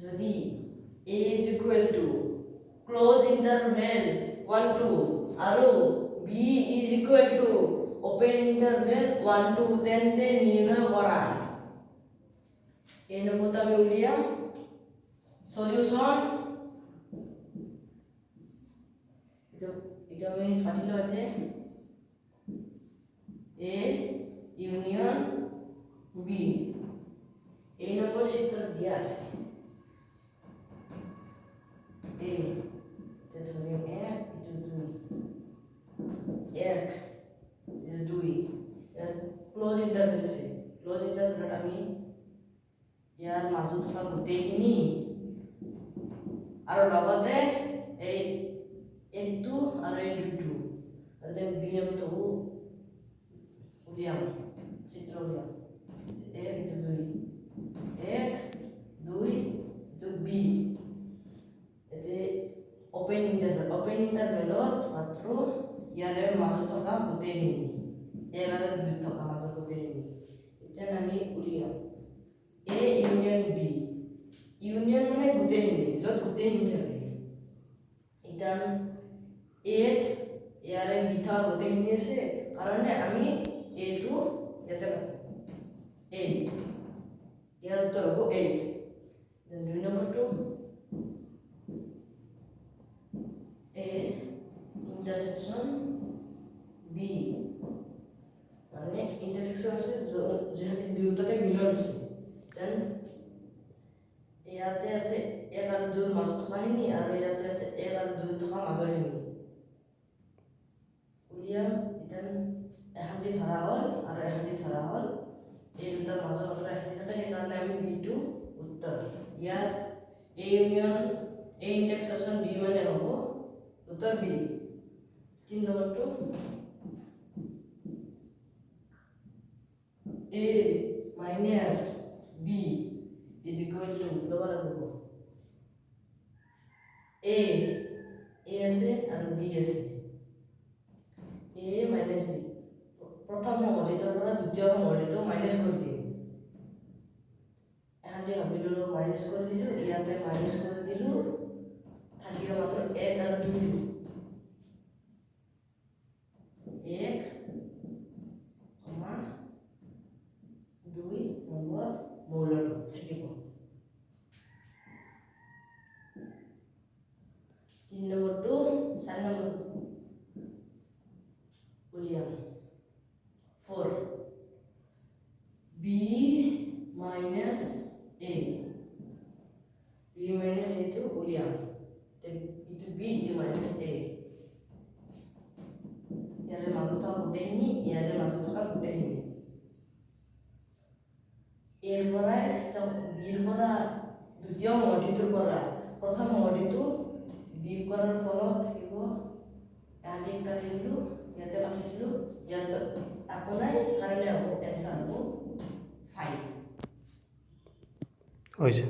যদি a is equal to close interval 1 2 আৰু b is equal to open interval 1 2 তেন্তে নিৰ্ণয় কৰা এই নম্বৰটো আমি উলিয়াম সলিউশন এটা আমি পাতিলো এতে a ইউনিয়ন b এই নম্বৰ চিত্ৰ দিয়া আছে a এটা ধৰি 1 এটা 2 ক্লোজ ইন্টাৰভেল আছে ক্লোজ ইন্টাৰভেলত আমি ইয়াৰ মাজত থকা গোটেইখিনি আৰু লগতে এই একটো আৰু এই দুটো আৰু দেন বি নম্বৰটো উলিয়াম চিত্ৰ উলিয়াম 1 2 to b এতে ওপেন ইন্টাৰভেলত মাত্ৰ ইয়াৰে মাজত থকা গোটেইখিনি 1 আৰু 2 থকা মাজত গোটেইখিনি এতিয়া আমি উলিয়াম a ইউনিয়ন b ইউনিয়ন মানে গোটেইখিনি য'ত গোটেইখিনি থাকে এটা a ইয়াৰে b থকা গোটেইখিনি আছে কাৰণে আমি a টো ইয়াতে ৰাখো 8 ইয়াৰ উত্তৰ হ'ব 8 then 2 নম্বৰটো a intersection b মানে ইন্টাৰসেকশন আছে যেহেতু দুয়োটাতে মিলন আছে দেন ইয়াতে আছে 1 আৰু 2 মাজত থকাখিনি আৰু ইয়াতে আছে 1 আৰু 2 থকা মাজৰখিনি উলিয়াম ইতেন এহান্তি ধৰা হ'ল আৰু এহান্তি ধৰা হ'ল এই দুটাৰ মাজত অন্তৰ এহান্তি থাকে সেইকাৰণে আমি বি টো উত্তৰ ইয়াত a ইউনিয়ন a ইন্টাৰসেকশন b মানে হ'ব উত্তৰ বি 3 নম্বৰটো a minus b is equal to লবা লাগিব a আছে আৰু b আছে a minus b প্ৰথম সমষ্টিৰ পৰা দ্বিতীয় সমষ্টিটো মাইনাস কৰি দিম এহান্তি ভাবিলো মাইনাস কৰি দিলো ইয়াতে মাইনাস কৰি দিলো থাকিব মাত্ৰ 1 আৰু 2 দিলো 1 2 নম্বৰ মৌলটো থাকিব 3 নম্বৰটো 4 নম্বৰটো উলিয়াম 4 b minus a টো উলিয়াম ইটো b ইটো minus a ইয়াৰে মাজত থকা গোটেইখিনি ইয়াৰে মাজত থকা গোটেইখিনি এৰ পৰে বিৰ পৰা দ্বিতীয় সমষ্টিটোৰ পৰা প্ৰথম সমষ্টিটো বিয়োগ কৰাৰ ফলত থাকিব ইয়াতে কাটি দিলো ইয়াতে কাটি দিলো ইয়াতে আপোনাৰ কাৰণে হ'ব এনসাৰ হ'ব 5 হৈছে